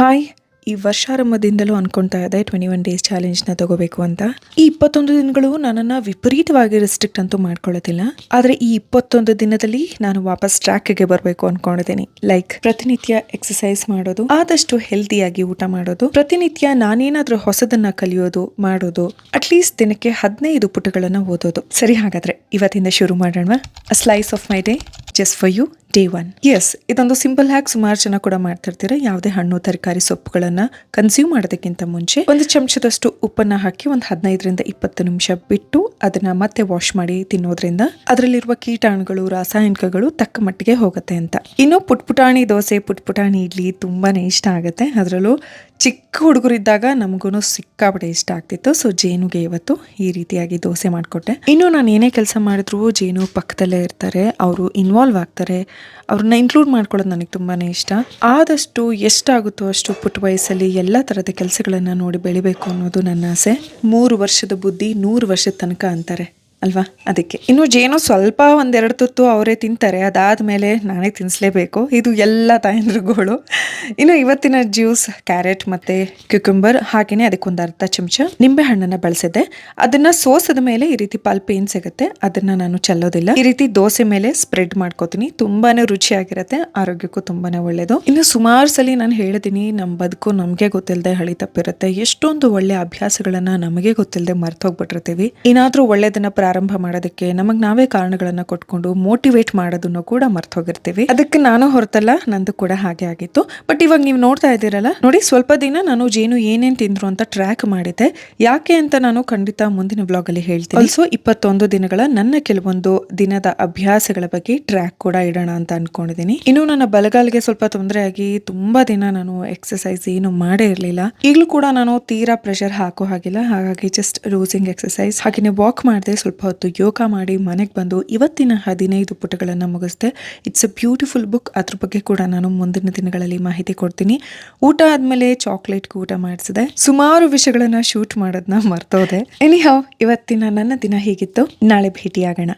Hi, ಈ ವರ್ಷಾರಂಭದಿಂದಲೂ ಅನ್ಕೊಳ್ತಾ ಇದ್ದೆ 21 days ಚಾಲೆಂಜ್ನ ತಗೋಬೇಕು ಅಂತ. ಈ 21 ದಿನಗಳು ನನ್ನನ್ನು ವಿಪರೀತವಾಗಿ ರೆಸ್ಟ್ರಿಕ್ಟ್ ಅಂತೂ ಮಾಡ್ಕೊಳ್ಳೋದಿಲ್ಲ. ಆದರೆ ಈ 21 ದಿನದಲ್ಲಿ ನಾನು ವಾಪಸ್ ಟ್ರ್ಯಾಕ್ಗೆ ಬರಬೇಕು ಅನ್ಕೊಂಡಿದ್ದೀನಿ. ಲೈಕ್ ಪ್ರತಿನಿತ್ಯ ಎಕ್ಸಸೈಸ್ ಮಾಡೋದು, ಆದಷ್ಟು ಹೆಲ್ದಿಯಾಗಿ ಊಟ ಮಾಡೋದು, ಪ್ರತಿನಿತ್ಯ ನಾನೇನಾದ್ರೂ ಹೊಸದನ್ನ ಕಲಿಯೋದು ಮಾಡೋದು, ಅಟ್ಲೀಸ್ಟ್ ದಿನಕ್ಕೆ 15 ಪುಟಗಳನ್ನು ಓದೋದು. ಸರಿ, ಹಾಗಾದ್ರೆ ಇವತ್ತಿಂದ ಶುರು ಮಾಡೋಣ. A slice of my day just for you, day 1. Yes, ಇದೊಂದು ಸಿಂಪಲ್ ಹ್ಯಾಕ್. ಸುಮಾರು ಜನ ಕೂಡ ಮಾಡ್ತಿರ್ತೀರ. ಯಾವುದೇ ಹಣ್ಣು ತರಕಾರಿ ಸೊಪ್ಪುಗಳನ್ನ ಕನ್ಸ್ಯೂಮ್ ಮಾಡೋದಕ್ಕಿಂತ ಮುಂಚೆ ಒಂದು ಚಮಚದಷ್ಟು ಉಪ್ಪನ್ನ ಹಾಕಿ ಒಂದು 15ರಿಂದ 20 ನಿಮಿಷ ಬಿಟ್ಟು ಅದನ್ನ ಮತ್ತೆ ವಾಶ್ ಮಾಡಿ ತಿನ್ನೋದ್ರಿಂದ ಅದರಲ್ಲಿರುವ ಕೀಟಾಣುಗಳು, ರಾಸಾಯನಿಕಗಳು ತಕ್ಕ ಮಟ್ಟಿಗೆ ಹೋಗುತ್ತೆ ಅಂತ. ಇನ್ನು ಪುಟ್ಪುಟಾಣಿ ದೋಸೆ, ಪುಟ್ಪುಟಾಣಿ ಇಡ್ಲಿ ತುಂಬಾನೇ ಇಷ್ಟ ಆಗುತ್ತೆ. ಅದರಲ್ಲೂ ಚಿಕ್ಕ ಹುಡುಗರಿದ್ದಾಗ ನಮಗೂ ಸಿಕ್ಕಾಪಟ್ಟೆ ಇಷ್ಟ ಆಗ್ತಿತ್ತು. ಸೊ ಜೇನುಗೆ ಇವತ್ತು ಈ ರೀತಿಯಾಗಿ ದೋಸೆ ಮಾಡಿಕೊಟ್ಟೆ. ಇನ್ನು ನಾನು ಏನೇ ಕೆಲಸ ಮಾಡಿದ್ರು ಜೇನು ಪಕ್ಕದಲ್ಲೇ ಇರ್ತಾರೆ, ಅವರು ಇನ್ವಾಲ್ವ್ ಆಗ್ತಾರೆ. ಅವ್ರನ್ನ ಇನ್ಕ್ಲೂಡ್ ಮಾಡ್ಕೊಳ್ಳೋದು ನನಗೆ ತುಂಬಾನೇ ಇಷ್ಟ. ಆದಷ್ಟು ಎಷ್ಟಾಗುತ್ತೋ ಅಷ್ಟು ಪುಟ್ಟ ವಯಸ್ಸಲ್ಲಿ ಎಲ್ಲ ಥರದ ಕೆಲಸಗಳನ್ನು ನೋಡಿ ಬೆಳಿಬೇಕು ಅನ್ನೋದು ನನ್ನ ಆಸೆ. 3 ವರ್ಷದ ಬುದ್ಧಿ 100 ವರ್ಷದ ತನಕ ಅಂತಾರೆ ಅಲ್ವಾ? ಅದಕ್ಕೆ ಇನ್ನು ಜೇನು ಸ್ವಲ್ಪ 1-2 ತುತ್ತು ಅವರೇ ತಿಂತಾರೆ, ಅದಾದಮೇಲೆ ನಾನೇ ತಿನ್ನಿಸ್ಲೇಬೇಕು. ಇದು ಎಲ್ಲ ತಾಯಂದ್ರುಗಳು. ಇನ್ನು ಇವತ್ತಿನ ಜ್ಯೂಸ್ ಕ್ಯಾರೆಟ್ ಮತ್ತು ಕ್ಯುಕುಂಬರ್ ಹಾಗೆಯೇ ಅದಕ್ಕೊಂದು ಅರ್ಧ ಚಮಚ ನಿಂಬೆ ಹಣ್ಣನ್ನು ಬಳಸಿದ್ದೆ. ಅದನ್ನು ಸೋಸದ ಮೇಲೆ ಈ ರೀತಿ ಪಲ್ಪ್ ಏನು ಸಿಗುತ್ತೆ ಅದನ್ನು ನಾನು ಚೆಲ್ಲೋದಿಲ್ಲ. ಈ ರೀತಿ ದೋಸೆ ಮೇಲೆ ಸ್ಪ್ರೆಡ್ ಮಾಡ್ಕೋತೀನಿ. ತುಂಬಾನೇ ರುಚಿಯಾಗಿರುತ್ತೆ, ಆರೋಗ್ಯಕ್ಕೂ ತುಂಬಾನೇ ಒಳ್ಳೆಯದು. ಇನ್ನು ಸುಮಾರು ಸಲ ನಾನು ಹೇಳಿದ್ದೀನಿ, ನಮ್ಮ ಬದುಕು ನಮಗೆ ಗೊತ್ತಿಲ್ಲದೆ ಹಳಿ ತಪ್ಪಿರುತ್ತೆ. ಎಷ್ಟೊಂದು ಒಳ್ಳೆ ಅಭ್ಯಾಸಗಳನ್ನು ನಮಗೆ ಗೊತ್ತಿಲ್ಲದೆ ಮರ್ತೋಗ್ಬಿಟ್ಟಿರ್ತೀವಿ. ಏನಾದರೂ ಒಳ್ಳೆಯದನ್ನ ಪ್ರಾರಂಭ ಮಾಡೋದಕ್ಕೆ ನಮಗೆ ನಾವೇ ಕಾರಣಗಳನ್ನ ಕೊಟ್ಕೊಂಡು ಮೋಟಿವೇಟ್ ಮಾಡೋದನ್ನು ಕೂಡ ಮರ್ತೋಗಿರ್ತೀವಿ. ಅದಕ್ಕೆ ನಾನು ಹೊರತಲ್ಲ, ನಂದು ಕೂಡ ಹಾಗೆ ಆಗಿತ್ತು. ಬಟ್ ಇವಾಗ ನೀವು ನೋಡ್ತಾ ಇದ್ದೀರಲ್ಲ ನೋಡಿ, ಸ್ವಲ್ಪ ದಿನ ನಾನು ಜೇನು ಏನೇನ್ ತಿಂದ್ರು ಅಂತ ಟ್ರ್ಯಾಕ್ ಮಾಡಿದ್ದೆ. ಯಾಕೆ ಅಂತ ನಾನು ಖಂಡಿತ ಮುಂದಿನ ಬ್ಲಾಗ್ ಅಲ್ಲಿ ಹೇಳ್ತೀನಿ. ಆಲ್ಸೋ 21 ದಿನಗಳ ನನ್ನ ಕೆಲವೊಂದು ದಿನದ ಅಭ್ಯಾಸಗಳ ಬಗ್ಗೆ ಟ್ರ್ಯಾಕ್ ಕೂಡ ಇಡೋಣ ಅಂತ ಅನ್ಕೊಂಡಿದ್ದೀನಿ. ಇನ್ನು ನನ್ನ ಬಲಗಾಲಿಗೆ ಸ್ವಲ್ಪ ತೊಂದರೆ ಆಗಿ ತುಂಬಾ ದಿನ ನಾನು ಎಕ್ಸಸೈಸ್ ಏನು ಮಾಡೇ ಇರಲಿಲ್ಲ. ಈಗಲೂ ಕೂಡ ನಾನು ತೀರಾ ಪ್ರೆಷರ್ ಹಾಕೋ ಹಾಗಿಲ್ಲ. ಹಾಗಾಗಿ ಜಸ್ಟ್ ಲೂಸಿಂಗ್ ಎಕ್ಸಸೈಸ್ ಹಾಗೆಯೇ ವಾಕ್ ಮಾಡಿದೆ. ಸ್ವಲ್ಪ ಹೊತ್ತು ಯೋಗ ಮಾಡಿ ಮನೆಗೆ ಬಂದು ಇವತ್ತಿನ 15 ಪುಟಗಳನ್ನು ಮುಗಿಸ್ದೆ. It's a beautiful book. ಅದ್ರ ಬಗ್ಗೆ ಕೂಡ ನಾನು ಮುಂದಿನ ದಿನಗಳಲ್ಲಿ ಮಾಹಿತಿ ಕೊಡ್ತೀನಿ. ಊಟ ಆದ್ಮೇಲೆ ಚಾಕ್ಲೇಟ್ಗೆ ಊಟ ಮಾಡಿಸಿದೆ. ಸುಮಾರು ವಿಷಯಗಳನ್ನ ಶೂಟ್ ಮಾಡೋದನ್ನ ಮರ್ತೋದೆ. ಎನಿಹೌ, ಇವತ್ತಿನ ನನ್ನ ದಿನ ಹೀಗಿತ್ತು. ನಾಳೆ ಭೇಟಿಯಾಗೋಣ.